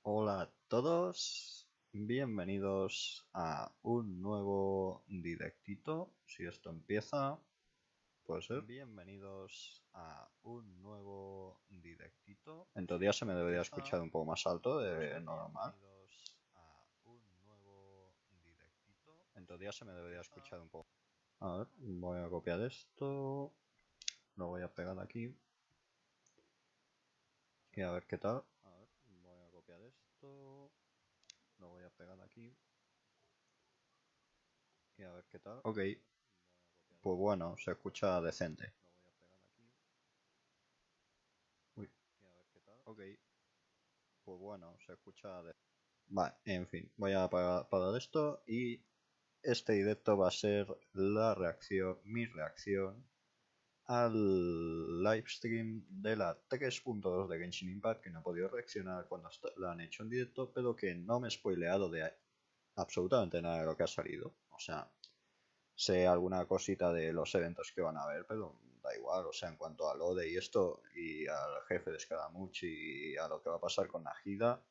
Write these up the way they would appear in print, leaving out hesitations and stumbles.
Hola a todos, bienvenidos a un nuevo directito. Si esto empieza, puede ser. Bienvenidos a un nuevo directito. En teoría se me debería escuchar un poco más alto de normal. En teoría se me debería escuchar un poco. A ver, voy a copiar esto, lo voy a pegar aquí y a ver qué tal. A ver, voy a copiar esto, lo voy a pegar aquí y a ver qué tal. Ok, pues bueno, se escucha decente. Uy, ok, pues bueno, se escucha decente. Vale, en fin, voy a parar esto y este directo va a ser mi reacción al livestream de la 3.2 de Genshin Impact, que no he podido reaccionar cuando la han hecho en directo, pero que no me he spoileado de absolutamente nada de lo que ha salido. O sea, sé alguna cosita de los eventos que van a haber, pero da igual. O sea, en cuanto a Lode y esto, y al jefe de Scaramucci y a lo que va a pasar con Najida,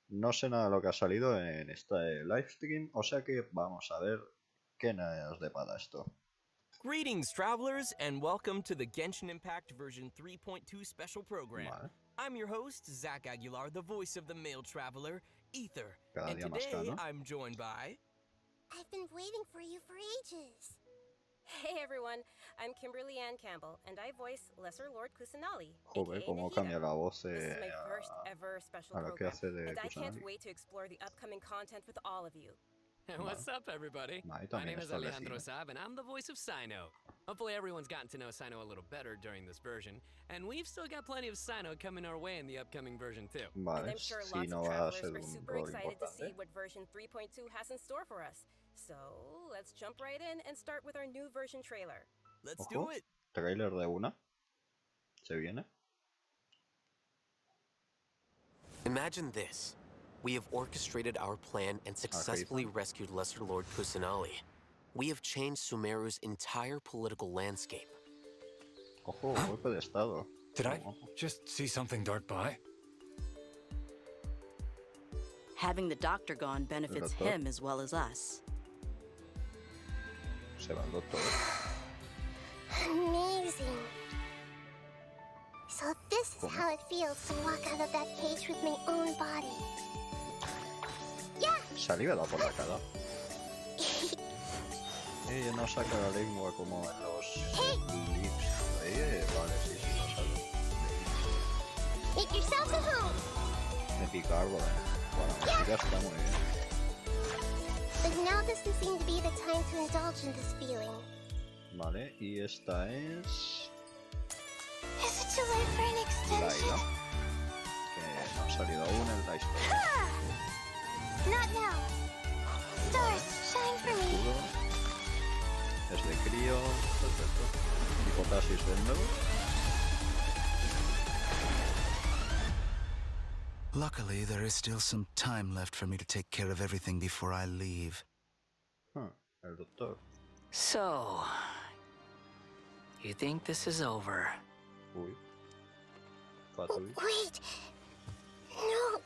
no sé nada de lo que ha salido en este livestream, o sea que vamos a ver qué nos depara esto. Greetings, travelers, and welcome to the Genshin Impact version 3.2 special program. Vale. I'm your host, Zach Aguilar, the voice of the male traveler, Ether. Cada And día más today, caro. I'm joined by... I've been waiting for you for ages. Hey everyone, I'm Kimberly Ann Campbell, and I voice Lesser Lord Kusanali, Joder, aka cómo Nahida. cambia la voz This is my first ever special a lo que program, hace de and I can't Kusanagi. wait to explore the upcoming content with all of you. What's up, everybody? Vale, My name is está el Alejandro vecino. Saab, and I'm the voice of Sino. Hopefully everyone's gotten to know Sino a little better during this version, and we've still got plenty of Sino coming our way in the upcoming version too. And Vale, I'm sure si lots no of va a travelers ser are un super rol excited to see importante. what version 3.2 has in store for us. So let's jump right in and start with our new version trailer. Let's Ojo, do it! trailer de una. Se viene. Imagine this. We have orchestrated our plan and successfully rescued Lesser Lord Kusanali. We have changed Sumeru's entire political landscape. Ojo, golpe de estado. Did I Ojo. just see something dart by? Having the doctor gone benefits doctor? him as well as us. Se va el doctor. Amazing. So this is how it feels to walk out of that cage with my own body. Yeah! Saliva da por la cara. No saca la lengua como en los lips. Vale, sí, lo sabe. Make yourself at home! De picar, bueno, la música está muy bien. But now doesn't seem to be the time to indulge in this feeling. Vale, y esta es Is it too late for an extension? Laila, que no ha salido aún en la historia. Not now. Stars, shine for me. Escudo. Es de crío, perfecto. Hipotasis del nuevo. Luckily, there is still some time left for me to take care of everything before I leave. El doctor. So, you think this is over? Uy. Fatal. Wait. No,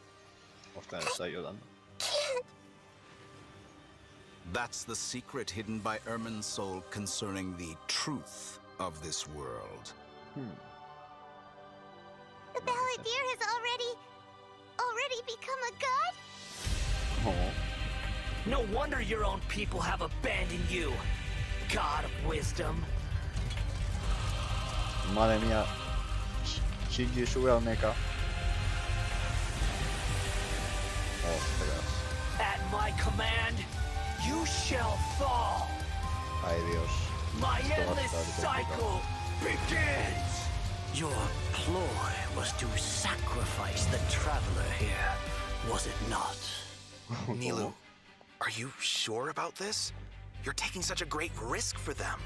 Oscar está ayudando. can't. That's the secret hidden by Ermin's soul concerning the truth of this world. The Balladeer has already become a god? Oh, No wonder your own people have abandoned you, God of Wisdom. madre mía. Shinji sube al mecha. Ostras. At my command, you shall fall. Ay, Dios. My Esto va a endless estar complicado. cycle begins. Your ploy was to sacrifice the traveler here, was it not? Nilu, are you sure about this? You're taking such a great risk for them.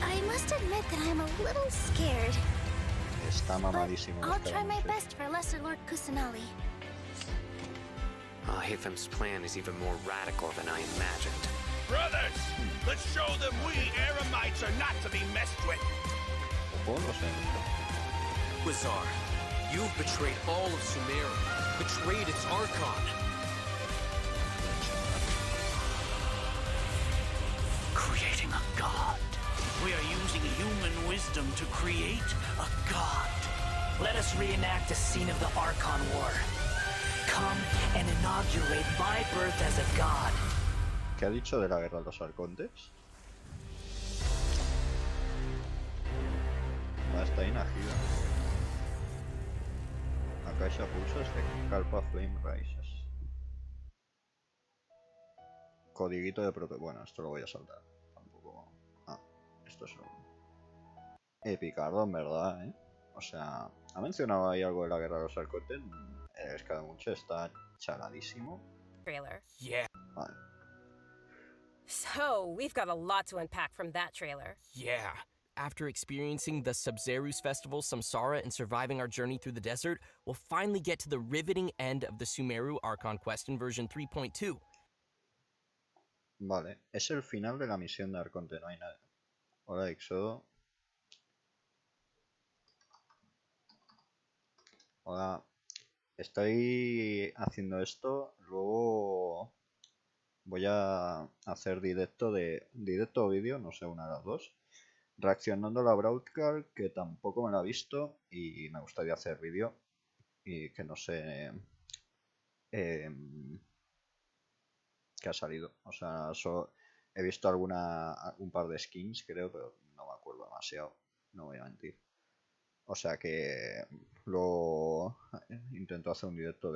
I must admit that I'm a little scared. Está mamadísimo. I'll este try my anuncio. best for Lesser Lord Kusanali. Hathem's plan is even more radical than I imagined. Brothers, let's show them we Eremites are not to be messed with. Ojo, no sé. Rayquaza, you've betrayed all of Sumeru, betrayed its Archon. Creating a god. We are using human wisdom to create a god. Let us reenact the scene of the Archon War. Come and inaugurate my birth as a god. ¿Qué ha dicho de la guerra de los arcontes? Está inagida. Akasha Pulsas de Kalpa Flame Rises. Codiguito de proto... Bueno, esto lo voy a saltar. Tampoco... Ah, esto es un... Epicardo, en verdad, ¿eh? O sea, ha mencionado ahí algo de la guerra de los arcontes. El escaramuche está chaladísimo. Trailer. Yeah. Vale. So, we've got a lot to unpack from that trailer. Yeah. After experiencing the Sabzeruz Festival Samsara and surviving our journey through the desert, we'll finally get to the riveting end of the Sumeru Archon Quest in version 3.2. Vale, es el final de la misión de Arconte, no hay nada. Hola, Éxodo. Hola. Estoy haciendo esto, luego voy a hacer directo o vídeo, no sé, una de las dos. Reaccionando a la broadcast, que tampoco me la he visto y me gustaría hacer vídeo y que no sé qué ha salido. O sea, he visto un par de skins, creo, pero no me acuerdo demasiado, no voy a mentir. O sea que lo intento hacer un directo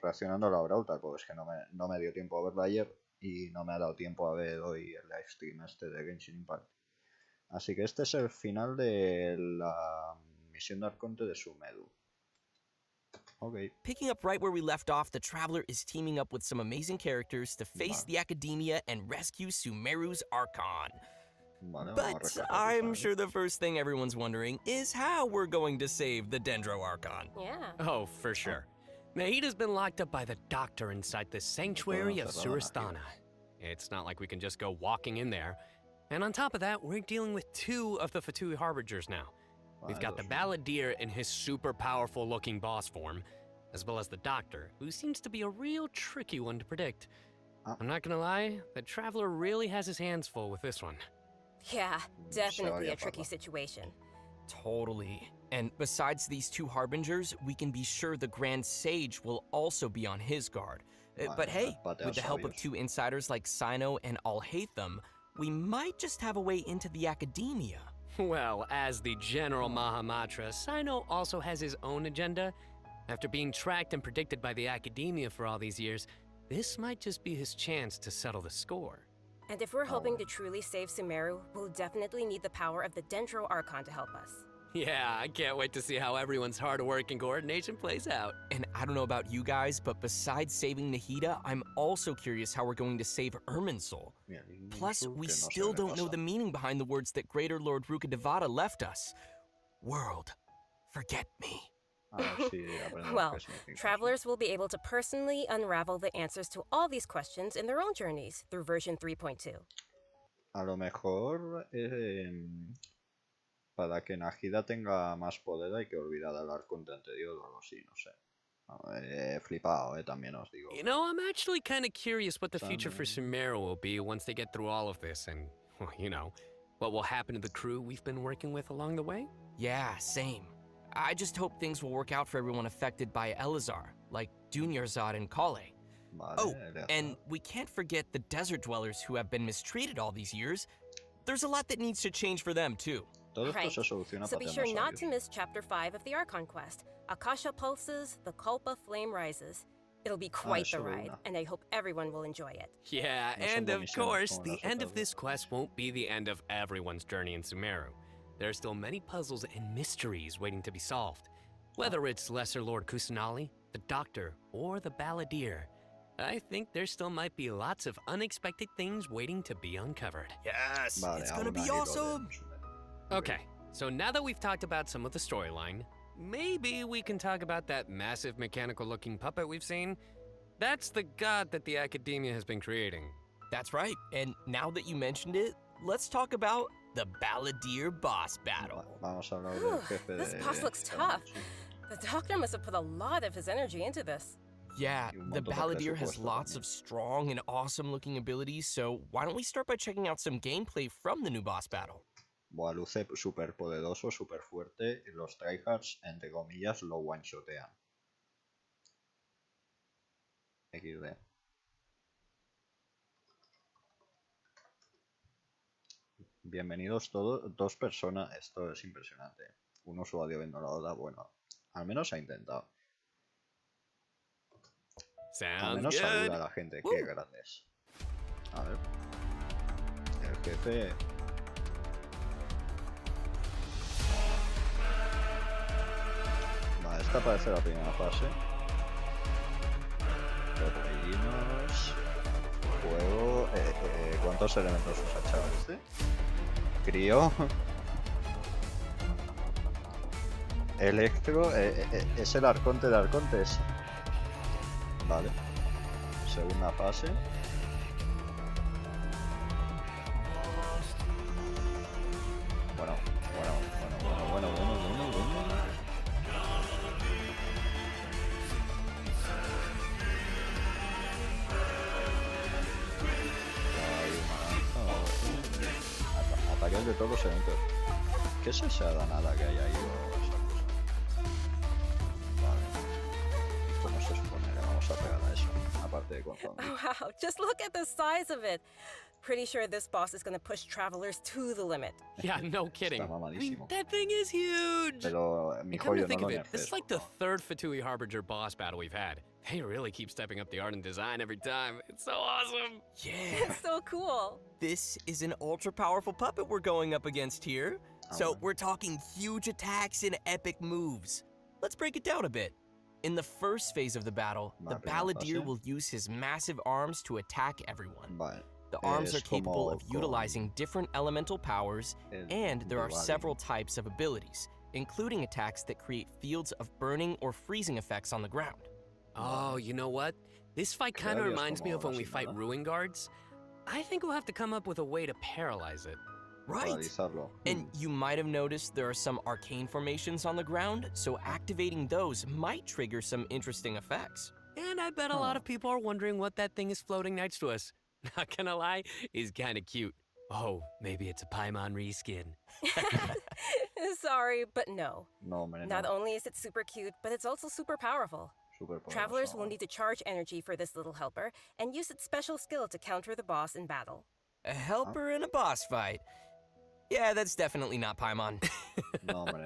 reaccionando a la broadcast, porque es que no me dio tiempo a verla ayer. Y no me ha dado tiempo a ver hoy el livestream de Genshin Impact. Así que este es el final de la misión de Arconte de Sumeru. Okay. Picking up right where we left off, the Traveler is teaming up with some amazing characters to face the Academia and rescue Sumeru's Archon. Vale, but I'm sure the first thing everyone's wondering is how we're going to save the Dendro Archon. Yeah. Oh, for sure. Nahida's been locked up by the doctor inside the sanctuary of Surasthana. It's not like we can just go walking in there. And on top of that, we're dealing with two of the Fatui Harbingers now. We've got the Balladeer in his super powerful looking boss form, as well as the doctor, who seems to be a real tricky one to predict. I'm not gonna lie, the Traveler really has his hands full with this one. Yeah, definitely a tricky situation. Totally. And besides these two Harbingers, we can be sure the Grand Sage will also be on his guard. But hey, with the help of two insiders like Sino and Alhaitham, we might just have a way into the Academia. Well, as the General Mahamatra, Sino also has his own agenda. After being tracked and predicted by the Academia for all these years, this might just be his chance to settle the score. And if we're hoping to truly save Sumeru, we'll definitely need the power of the Dendro Archon to help us. Yeah, I can't wait to see how everyone's hard work and coordination plays out. And I don't know about you guys, but besides saving Nahida, I'm also curious how we're going to save Irminsul. Plus, we still don't know the meaning behind the words that Greater Lord Rukkhadevata left us. World, forget me. Well, travelers will be able to personally unravel the answers to all these questions in their own journeys through version 3.2. A lo mejor para que Nahida tenga más poder hay que olvidar al Arconte anterior o algo así, no sé. Flipado, también os digo. You know, I'm actually kind of curious what the future for Sumeru will be once they get through all of this and, well, you know, what will happen to the crew we've been working with along the way? Yeah, same. I just hope things will work out for everyone affected by Elazar, like Dunyarzad and Kale. Oh, and we can't forget the desert dwellers who have been mistreated all these years. There's a lot that needs to change for them, too. Right, so be sure not to miss Chapter 5 of the Archon Quest. Akasha pulses, the Kalpa flame rises. It'll be quite the ride, and I hope everyone will enjoy it. Yeah, and of course, the end of this quest won't be the end of everyone's journey in Sumeru. There are still many puzzles and mysteries waiting to be solved. Whether it's Lesser Lord Kusanali, the Doctor, or the Balladeer, I think there still might be lots of unexpected things waiting to be uncovered. Yes, it's gonna be awesome! Okay, so now that we've talked about some of the storyline, maybe we can talk about that massive mechanical-looking puppet we've seen. That's the god that the Academia has been creating. That's right, and now that you mentioned it, let's talk about the Balladeer boss battle. Vamos a hablar del jefe This boss looks tough. The doctor must have put a lot of his energy into this. Yeah, the Balladeer has lots of strong and awesome looking abilities, so why don't we start by checking out some gameplay from the new boss battle? Buah, luce súper poderoso, súper fuerte, y los tryhards, entre comillas, lo one-shotean. XD. Bienvenidos todos, 2 personas, esto es impresionante. Un usuario viendo la oda, bueno, al menos ha intentado. Al menos saluda a la gente, qué grandes. A ver. El jefe... Vale, esta parece la primera fase. Torbellinos... Fuego... ¿Cuántos elementos usa chaval este? Crío... Electro... es el arconte de arcontes. Vale. Segunda fase. Bueno. Ataques de todos los eventos. ¿Qué es esa danada que hay ahí o esa cosa? Vale. ¿Y cómo se supone que vamos a pegar a eso? Aparte de con zombies. Wow, just look at the size of it. Pretty sure this boss is going to push travelers to the limit. Yeah, no kidding. Está mamadísimo. That thing is huge! Pero, And mijo, come to yo think no of lo it, this is like the 3rd Fatui Harbinger boss battle we've had. They really keep stepping up the art and design every time. It's so awesome! Yeah! It's so cool! This is an ultra-powerful puppet we're going up against here. So we're talking huge attacks and epic moves. Let's break it down a bit. In the first phase of the battle, the Balladeer will use his massive arms to attack everyone. Vale. The arms are capable of utilizing different elemental powers, and there are several types of abilities, including attacks that create fields of burning or freezing effects on the ground. Oh, you know what? This fight kind of reminds me of when we fight Ruin Guards. I think we'll have to come up with a way to paralyze it. Right. And you might have noticed there are some arcane formations on the ground, so activating those might trigger some interesting effects. And I bet a lot of people are wondering what that thing is floating next to us. Not gonna lie, he's kinda cute. Oh, maybe it's a Paimon reskin. Sorry, but no. No, man. Not only is it super cute, but it's also super powerful. Travelers will need to charge energy for this little helper and use its special skill to counter the boss in battle. A helper in a boss fight? Yeah, that's definitely not Paimon. No, man,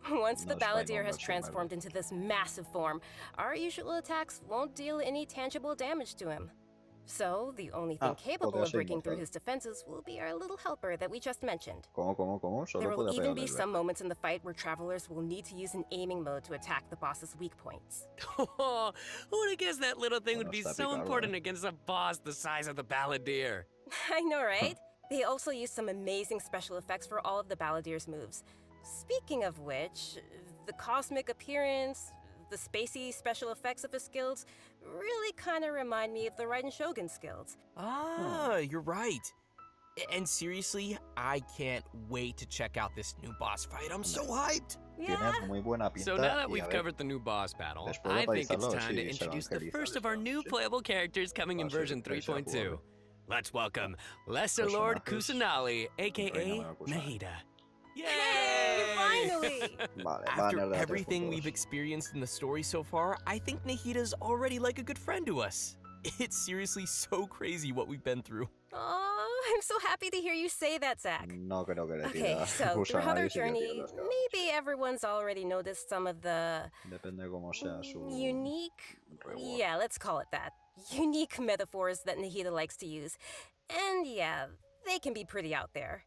no. Once the Balladeer has transformed into this massive form, our usual attacks won't deal any tangible damage to him. So, the only thing capable of breaking through his defenses will be our little helper that we just mentioned. There will even be some moments in the fight where travelers will need to use an aiming mode to attack the boss's weak points. Oh, who would have guessed that little thing would be so important against a boss the size of the Balladeer? I know, right? They also use some amazing special effects for all of the Balladeer's moves. Speaking of which, the cosmic appearance, the spacey special effects of his skills really kind of remind me of the Raiden Shogun skills. Ah, you're right. And seriously, I can't wait to check out this new boss fight. I'm so hyped. Yeah. So now that we've covered the new boss battle, I think it's time to introduce the first of our new playable characters coming in version 3.2. Let's welcome Lesser Lord Kusanali, aka Nahida. Yay! Hey, finally! After everything we've experienced in the story so far, I think Nahida's already like a good friend to us. It's seriously so crazy what we've been through. Oh, I'm so happy to hear you say that, Zach. Okay, so Kusanali throughout our journey, maybe everyone's already noticed some of the unique, yeah, let's call it that, unique metaphors that Nahida likes to use. And yeah, they can be pretty out there.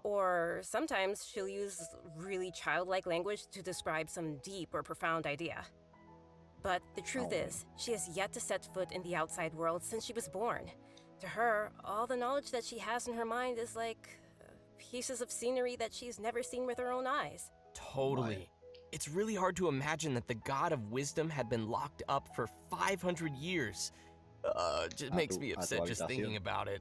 Or sometimes she'll use really childlike language to describe some deep or profound idea. But the truth is, she has yet to set foot in the outside world since she was born. To her, all the knowledge that she has in her mind is like pieces of scenery that she's never seen with her own eyes. Totally. It's really hard to imagine that the god of wisdom had been locked up for 500 years. Just makes me upset just thinking about it.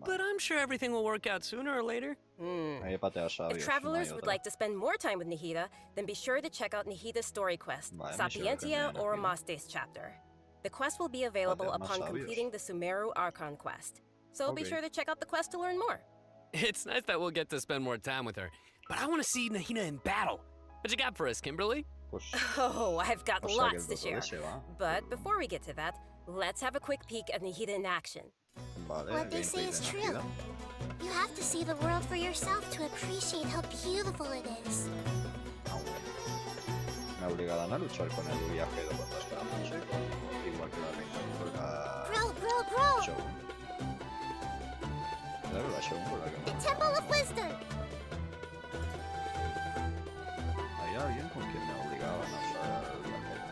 But I'm sure everything will work out sooner or later. If travelers would like to spend more time with Nahida, then be sure to check out Nahida's story quest, Sapientia Oromastes chapter. The quest will be available upon completing the Sumeru Archon quest. So be sure to check out the quest to learn more. It's nice that we'll get to spend more time with her, but I want to see Nahida in battle. What you got for us, Kimberly? Oh, I've got lots to share. But before we get to that, let's have a quick peek at Nahida in action. What they say is true. You have to see the world for yourself to appreciate how beautiful it is. Me obligarán a luchar con el viajero contra esta noche, igual que la reina Bro! Shogun. Claro, la Shogun por la que The Temple of Wisdom! ¿Hay alguien con quien me obligaban a usar el viajero?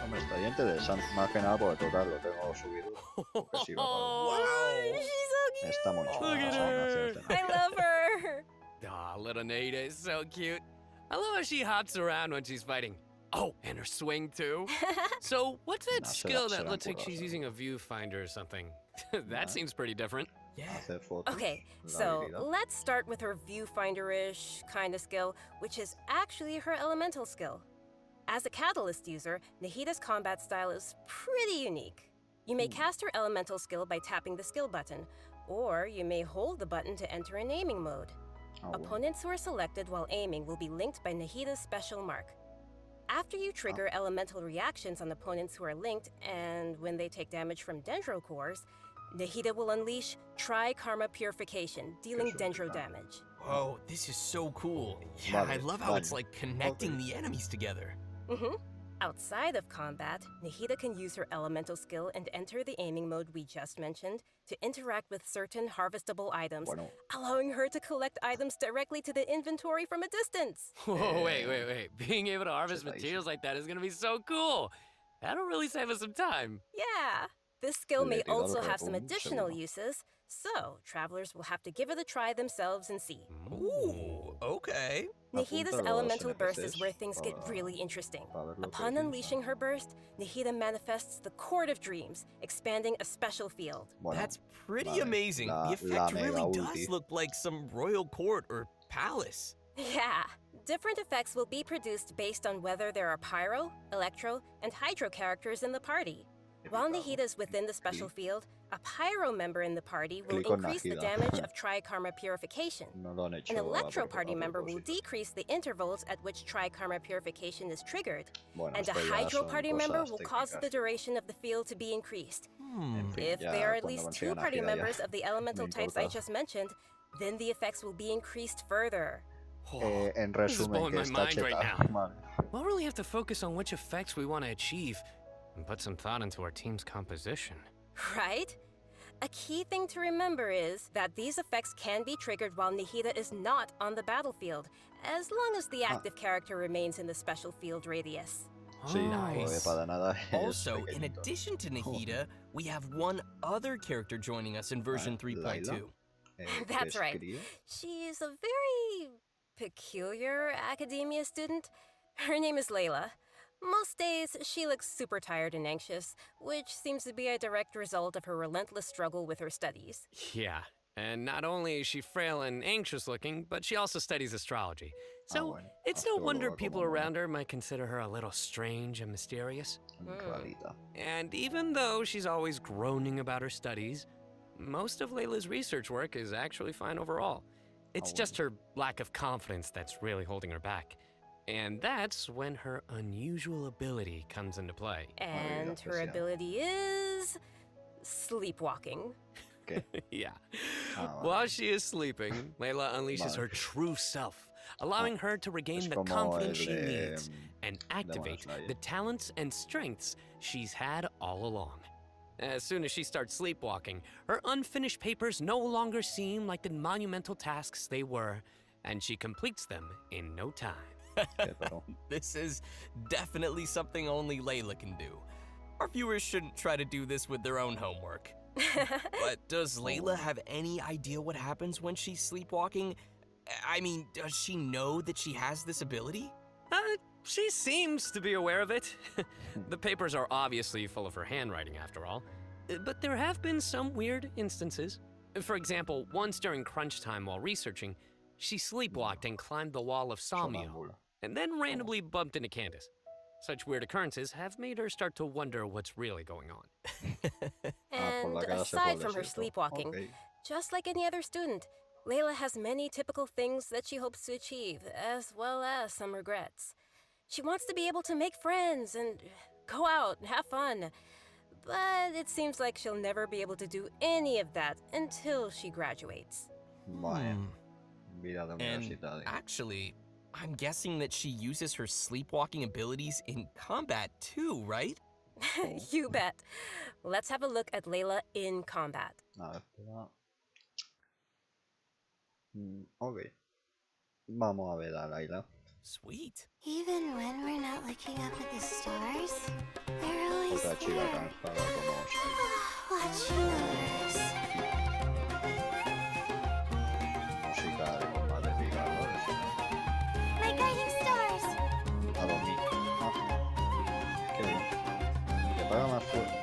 Hombre, estaría interesante, más que nada porque total lo tengo subido. Sí, wow, she's so cute! Está muy chula. I love her! Aw, little Nahida is so cute. I love how she hops around when she's fighting. Oh, and her swing too. So, what's that skill that looks like she's using a viewfinder or something? That seems pretty different. Yeah. Okay, so let's start with her viewfinder-ish kind of skill, which is actually her elemental skill. As a catalyst user, Nahida's combat style is pretty unique. You may cast her elemental skill by tapping the skill button, or you may hold the button to enter an aiming mode. Opponents who are selected while aiming will be linked by Nahida's special mark. After you trigger elemental reactions on opponents who are linked, and when they take damage from dendro cores, Nahida will unleash Tri-Karma Purification, dealing dendro damage. Whoa, this is so cool. Yeah, I love how it's like connecting the enemies together. Outside of combat, Nahida can use her elemental skill and enter the aiming mode we just mentioned to interact with certain harvestable items, allowing her to collect items directly to the inventory from a distance. Whoa, wait. Being able to harvest materials like that is gonna be so cool. That'll really save us some time. Yeah. This skill may also have some additional uses, so travelers will have to give it a try themselves and see. Ooh, okay. Nahida's elemental burst is where things get really interesting. Upon unleashing her burst, Nahida manifests the Court of Dreams, expanding a special field. That's pretty amazing. The effect really does look like some royal court or palace. Yeah. Different effects will be produced based on whether there are pyro, electro, and hydro characters in the party. While Nahida is within the special field, a pyro member in the party will increase the damage of Tri-Karma Purification. An electro party member will decrease the intervals at which Tri-Karma Purification is triggered, and a hydro party member will cause the duration of the field to be increased. If there are at least 2 party members of the elemental types I just mentioned, then the effects will be increased further. This is blowing my mind right now. We'll really have to focus on which effects we want to achieve and put some thought into our team's composition. Right? A key thing to remember is that these effects can be triggered while Nahida is not on the battlefield, as long as the active character remains in the special field radius. Nice. Also, in addition to Nahida, we have one other character joining us in version 3.2. That's right. She's a very peculiar academia student. Her name is Layla. Most days, she looks super tired and anxious, which seems to be a direct result of her relentless struggle with her studies. Yeah, and not only is she frail and anxious looking, but she also studies astrology. So it's no wonder people around her might consider her a little strange and mysterious. And even though she's always groaning about her studies, most of Layla's research work is actually fine overall. It's just her lack of confidence that's really holding her back. And that's when her unusual ability comes into play. And her ability is sleepwalking. Yeah. While she is sleeping, Layla unleashes her true self, allowing her to regain the confidence she needs and activate the talents and strengths she's had all along. As soon as she starts sleepwalking, her unfinished papers no longer seem like the monumental tasks they were, and she completes them in no time. This is definitely something only Layla can do. Our viewers shouldn't try to do this with their own homework. But does Layla have any idea what happens when she's sleepwalking? I mean, does she know that she has this ability? she seems to be aware of it. The papers are obviously full of her handwriting, after all. But there have been some weird instances. For example, once during crunch time while researching, she sleepwalked and climbed the wall of Salmio, and then randomly bumped into Candace. Such weird occurrences have made her start to wonder what's really going on. And aside from her sleepwalking, just like any other student, Layla has many typical things that she hopes to achieve, as well as some regrets. She wants to be able to make friends and go out and have fun. But it seems like she'll never be able to do any of that until she graduates. And actually, I'm guessing that she uses her sleepwalking abilities in combat too, right? You bet. Let's have a look at Layla in combat. Ok. Vamos a ver a Layla. Sweet. Even when we're not looking up at the stars, they're always Otra chica cansada como watching over us. Música de combate picadores. My guiding stars. A dormir. Qué bien. Que apaga más fuerte.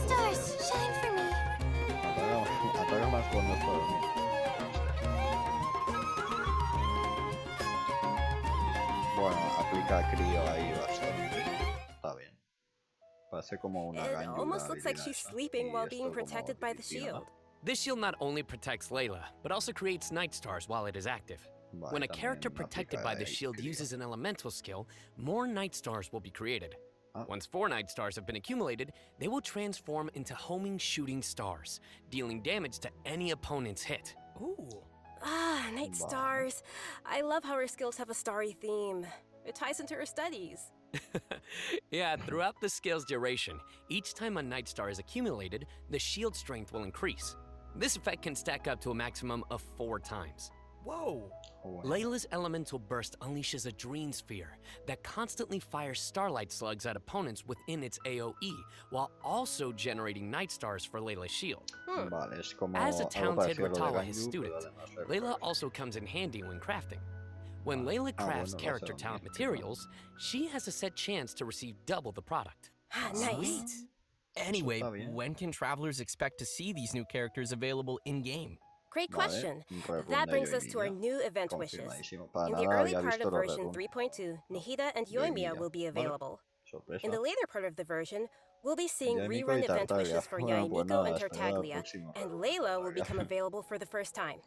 Stars, shine for me. Apaga más cuando está dormir. Bueno, aplica crío ahí bastante. Está bien. Parece como una It almost looks like she's sleeping while being protected by the shield. This shield not only protects Layla, but also creates night stars while it is active. When a character protected by the shield uses an elemental skill, more night stars will be created. Once 4 night stars have been accumulated, they will transform into homing shooting stars, dealing damage to any opponent's hit. Ooh. Ah, night stars. I love how her skills have a starry theme. It ties into her studies. Yeah, throughout the skill's duration, each time a night star is accumulated, the shield strength will increase. This effect can stack up to a maximum of 4 times. Whoa. Layla's elemental burst unleashes a dream sphere that constantly fires starlight slugs at opponents within its AoE, while also generating night stars for Layla's shield. As a talented Ratala, his student, Layla also comes in handy when crafting. When Layla crafts character talent materials, she has a set chance to receive double the product. Nice. Sweet. Anyway, when can travelers expect to see these new characters available in-game? Great question. That brings us to our new event wishes. In the early part of version 3.2, Nahida and Yoimiya will be available. In the later part of the version, we'll be seeing rerun event wishes for Yaemiko and Tartaglia, and Layla will become available for the first time.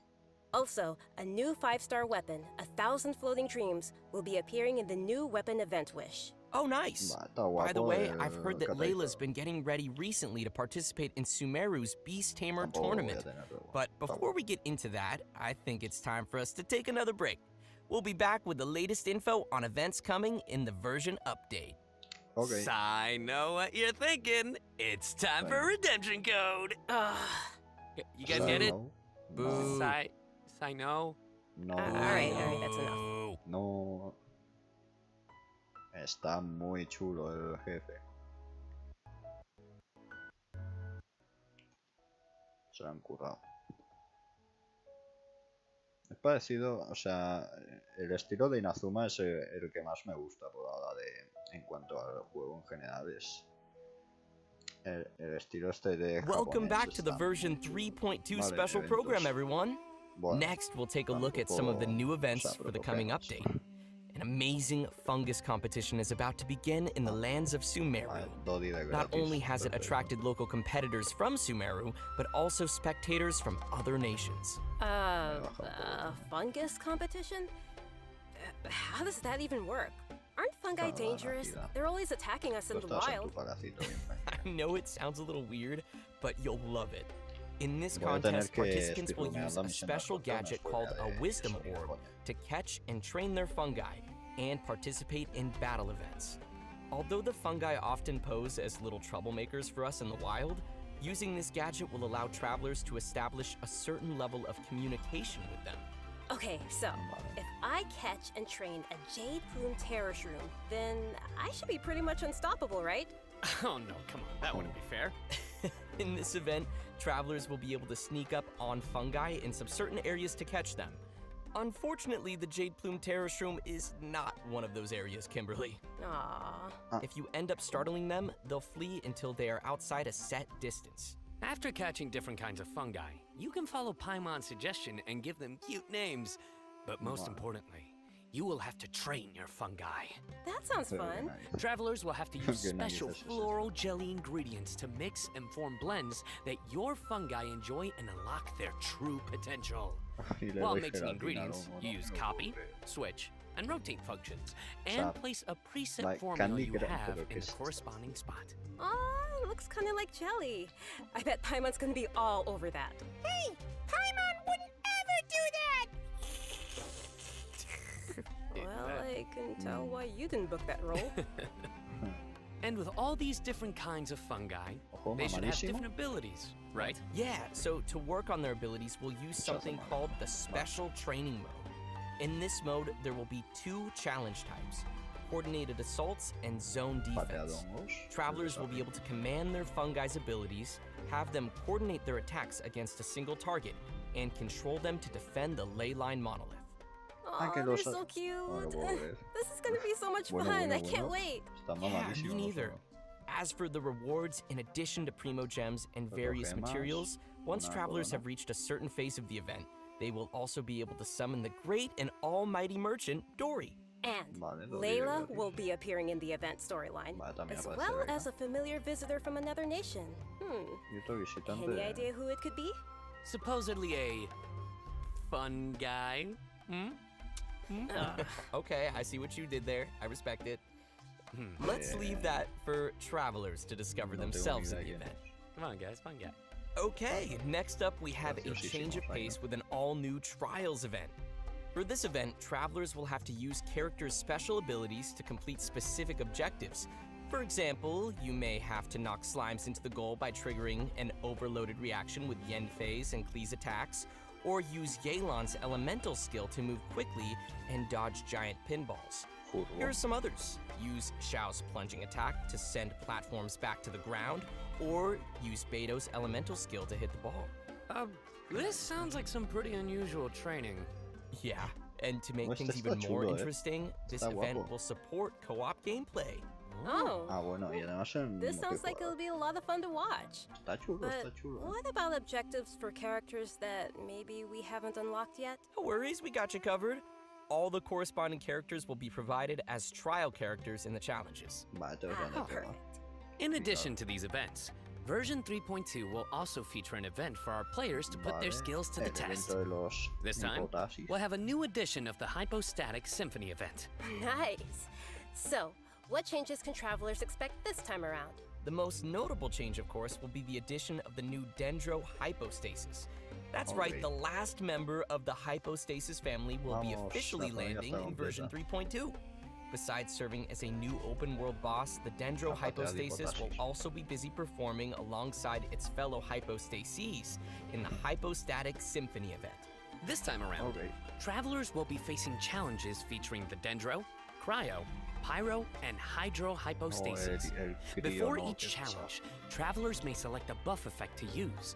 Also, a new 5-star weapon, 1,000 Floating Dreams, will be appearing in the new weapon event wish. Oh, nice. By the way, I've heard that Layla's been getting ready recently to participate in Sumeru's Beast Tamer tournament. But before we get into that, I think it's time for us to take another break. We'll be back with the latest info on events coming in the version update. Okay. I know what you're thinking. It's time for redemption code. You guys get it? Boo. I know. No. Alright, that's enough. No. Está muy chulo el jefe. Se lo han currado. Es parecido, o sea, el estilo de Inazuma es el que más me gusta por ahora en cuanto al juego en general. Es el estilo este de Welcome back to the version 3.2 special program, everyone. Next, we'll take a look at some of the new events for the coming update. An amazing fungus competition is about to begin in the lands of Sumeru. Not only has it attracted local competitors from Sumeru, but also spectators from other nations. Fungus competition? How does that even work? Aren't fungi dangerous? They're always attacking us in the wild. I know it sounds a little weird, but you'll love it. In this contest, participants will use a special gadget called a Wisdom Orb to catch and train their fungi and participate in battle events. Although the fungi often pose as little troublemakers for us in the wild, using this gadget will allow travelers to establish a certain level of communication with them. Okay, so, if I catch and train a Jade Plume Terror Shroom, then I should be pretty much unstoppable, right? Oh no, come on, that wouldn't be fair. In this event, travelers will be able to sneak up on fungi in some certain areas to catch them. Unfortunately, the Jade Plume Terror Shroom is not one of those areas, Kimberly. Aww. If you end up startling them, they'll flee until they are outside a set distance. After catching different kinds of fungi, you can follow Paimon's suggestion and give them cute names. But most importantly, you will have to train your fungi. That sounds fun. Travelers will have to use special floral jelly ingredients to mix and form blends that your fungi enjoy and unlock their true potential. While mixing ingredients, you use copy, switch, and rotate functions, and place a preset formula you have in the corresponding spot. It looks kind of like jelly. I bet Paimon's gonna be all over that. Hey! Paimon wouldn't ever do that! Well, I can tell why you didn't book that role. And with all these different kinds of fungi, they should have different abilities, right? Yeah, so to work on their abilities, we'll use something called the Special Training Mode. In this mode, there will be 2 challenge types: Coordinated Assaults and Zone Defense. Travelers will be able to command their fungi's abilities, have them coordinate their attacks against a single target, and control them to defend the ley line monolith. Oh, they're so cute. This is gonna be so much fun. I can't wait. Yeah, me neither. As for the rewards, in addition to Primo Gems and various materials, once travelers have reached a certain phase of the event, they will also be able to summon the great and almighty merchant, Dory. And Layla will be appearing in the event storyline, as well as a familiar visitor from another nation. Any idea who it could be? Supposedly a fun guy. Okay, I see what you did there. I respect it. Let's leave that for travelers to discover themselves in the event. Come on, guys, fun guy. Okay, next up we have a change of pace with an all-new Trials event. For this event, travelers will have to use characters' special abilities to complete specific objectives. For example, you may have to knock slimes into the goal by triggering an overloaded reaction with Yenfei's and Klee's attacks, or use Yelan's elemental skill to move quickly and dodge giant pinballs. Here are some others. Use Xiao's plunging attack to send platforms back to the ground, or use Beto's elemental skill to hit the ball. This sounds like some pretty unusual training. Yeah, and to make things even more interesting, this event will support co-op gameplay. This sounds like it'll be a lot of fun to watch. But what about objectives for characters that maybe we haven't unlocked yet? No worries, we got you covered. All the corresponding characters will be provided as trial characters in the challenges. Perfect. In addition to these events, version 3.2 will also feature an event for our players to put their skills to the test. This time, we'll have a new edition of the Hypostatic Symphony event. Nice. So, what changes can travelers expect this time around? The most notable change, of course, will be the addition of the new Dendro Hypostasis. That's right, the last member of the Hypostasis family will be officially landing in version 3.2. Besides serving as a new open-world boss, the Dendro Hypostasis will also be busy performing alongside its fellow Hypostases in the Hypostatic Symphony event. This time around, travelers will be facing challenges featuring the Dendro, Cryo, Pyro, and Hydro Hypostasis. Before each challenge, travelers may select a buff effect to use.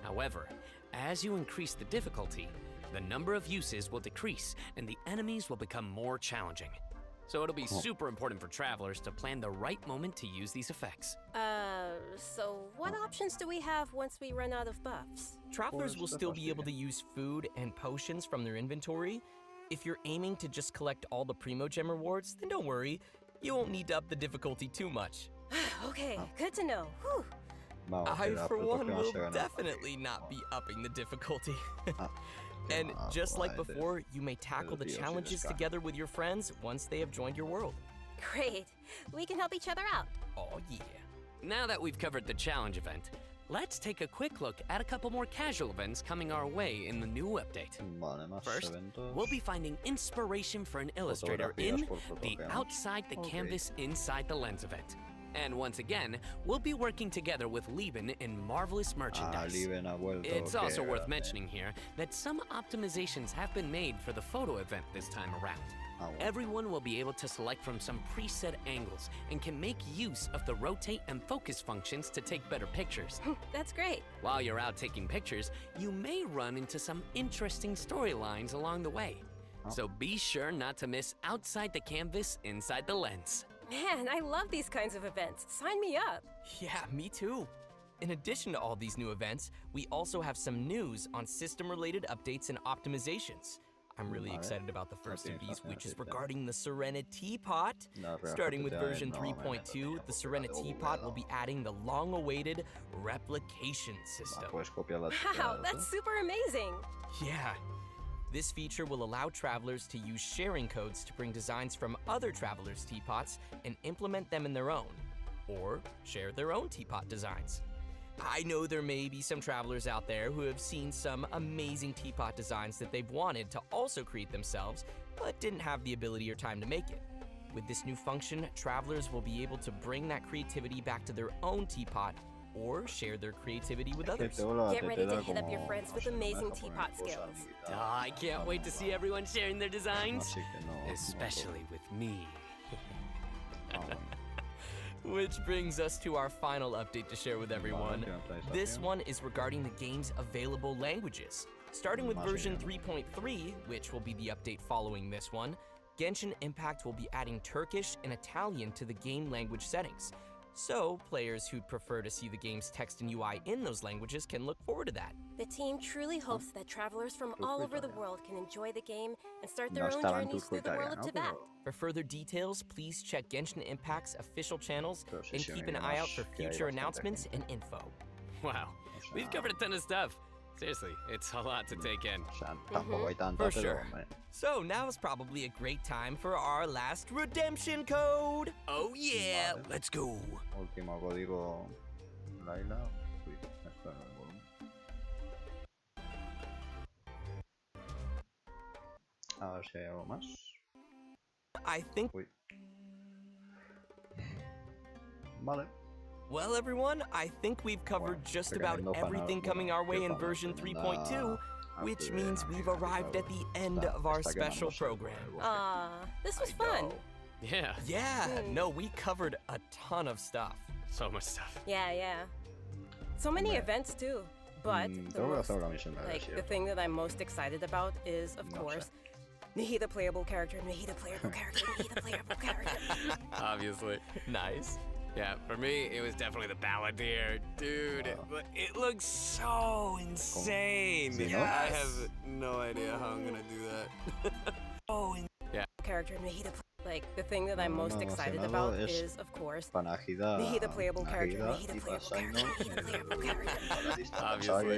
However, as you increase the difficulty, the number of uses will decrease and the enemies will become more challenging. So it'll be super important for travelers to plan the right moment to use these effects. So what options do we have once we run out of buffs? Travelers will still be able to use food and potions from their inventory. If you're aiming to just collect all the Primo Gem rewards, then don't worry. You won't need to up the difficulty too much. Okay, good to know. Whew. I, for one, will definitely not be upping the difficulty. And just like before, you may tackle the challenges together with your friends once they have joined your world. Great. We can help each other out. Oh, yeah. Now that we've covered the challenge event, let's take a quick look at a couple more casual events coming our way in the new update. First, we'll be finding inspiration for an illustrator in the Outside the Canvas Inside the Lens event. And once again, we'll be working together with Lieben in marvelous merchandise. It's also worth mentioning here that some optimizations have been made for the photo event this time around. Everyone will be able to select from some preset angles and can make use of the rotate and focus functions to take better pictures. That's great. While you're out taking pictures, you may run into some interesting storylines along the way. So be sure not to miss outside the canvas, inside the lens. Man, I love these kinds of events. Sign me up. Yeah, me too. In addition to all these new events, we also have some news on system-related updates and optimizations. I'm really excited about the first of these, which is regarding the Serena Teapot. Starting with version 3.2, the Serena Teapot will be adding the long-awaited replication system. Wow, that's super amazing. Yeah. This feature will allow travelers to use sharing codes to bring designs from other travelers' teapots and implement them in their own, or share their own teapot designs. I know there may be some travelers out there who have seen some amazing teapot designs that they've wanted to also create themselves, but didn't have the ability or time to make it. With this new function, travelers will be able to bring that creativity back to their own teapot or share their creativity with others. Get ready to hit up your friends with amazing teapot skills. I can't wait to see everyone sharing their designs, especially with me. Which brings us to our final update to share with everyone. This one is regarding the game's available languages. Starting with version 3.3, which will be the update following this one, Genshin Impact will be adding Turkish and Italian to the game language settings. So, players who'd prefer to see the game's text and UI in those languages can look forward to that. The team truly hopes that travelers from all over the world can enjoy the game and start their own journeys through the world of Tibet. For further details, please check Genshin Impact's official channels and keep an eye out for future announcements and info. Wow, we've covered a ton of stuff. Seriously, it's a lot to take in. For sure. So now's probably a great time for our last redemption code. Oh yeah, let's go. Último código, Laila. Uy, esto no es el volumen. A ver si hay algo más. I think. Uy. Vale. Well, everyone, I think we've covered just about everything coming our way in version 3.2, which means we've arrived at the end of our special program. This was fun. Yeah. Yeah, no, we covered a ton of stuff. So much stuff. Yeah. So many events too. But the thing that I'm most excited about is, of course, Nahida playable character, Nahida playable character, Nahida playable character. Obviously. Nice. Yeah, for me, it was definitely the Balladeer. Dude, it looks so insane. Yes. I have no idea how I'm gonna do that. Yeah. Character, Nahida the thing that I'm most excited about is, of course, Nahida playable character, Nahida playable character, Nahida playable character. Obviously.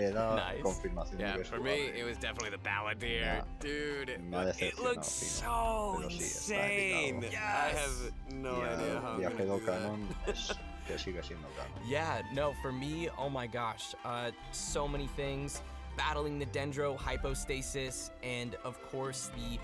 Nice. Yeah, for me, it was definitely the Balladeer. Dude, it looks so insane. I have no idea how I'm gonna do that. Yeah, no, for me, oh my gosh, so many things. Battling the Dendro Hypostasis, and of course the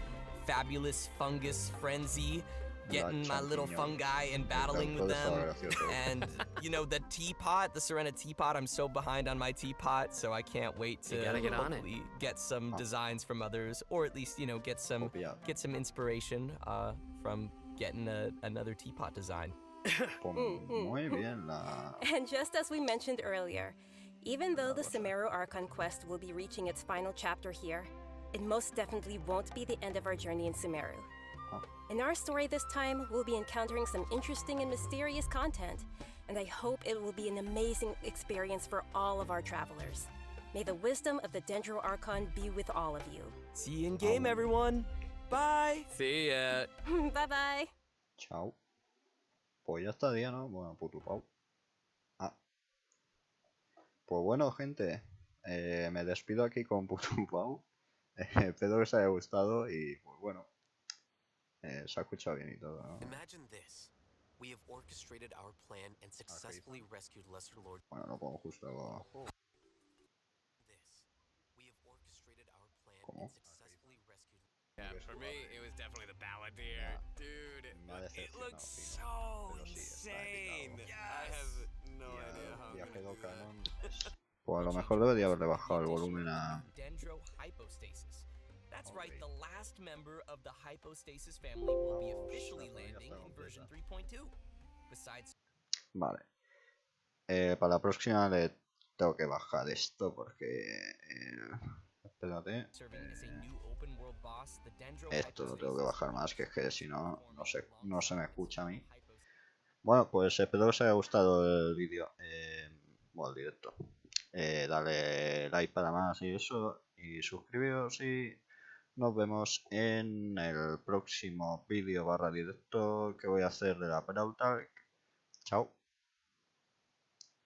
fabulous fungus frenzy, getting my little fungi and battling with them. And, you know, the teapot, the Serena Teapot, I'm so behind on my teapot, so I can't wait to hopefully get some designs from others, or at least, you know, get some inspiration from getting another teapot design. And just as we mentioned earlier, even though the Sumeru Archon quest will be reaching its final chapter here, it most definitely won't be the end of our journey in Sumeru. In our story this time, we'll be encountering some interesting and mysterious content, and I hope it will be an amazing experience for all of our travelers. May the wisdom of the Dendro Archon be with all of you. See you in game, everyone. Bye. See ya. Bye-bye. Chao. Pues ya está día, ¿no? Bueno, puto pau. Pues bueno, gente, me despido aquí con puto pau. Espero que os haya gustado y pues bueno, se ha escuchado bien y todo, ¿no? Bueno, lo pongo justo. ¿Cómo? Yeah, for me, it was definitely the Balladeer. Dude, it looks so insane. I have no idea how I'm gonna do that. Pues a lo mejor debería haberle bajado el volumen a... That's right, the last member of the hypostasis family will be officially landing in version 3.2. Besides... Vale. Para la próxima le tengo que bajar esto porque... espérate. Esto lo tengo que bajar más, que es que si no, no se me escucha a mí. Bueno, pues espero que os haya gustado el vídeo. Bueno, el directo. Dale like para más y eso. Y suscribiros y nos vemos en el próximo vídeo / directo que voy a hacer de la Talk. Chao.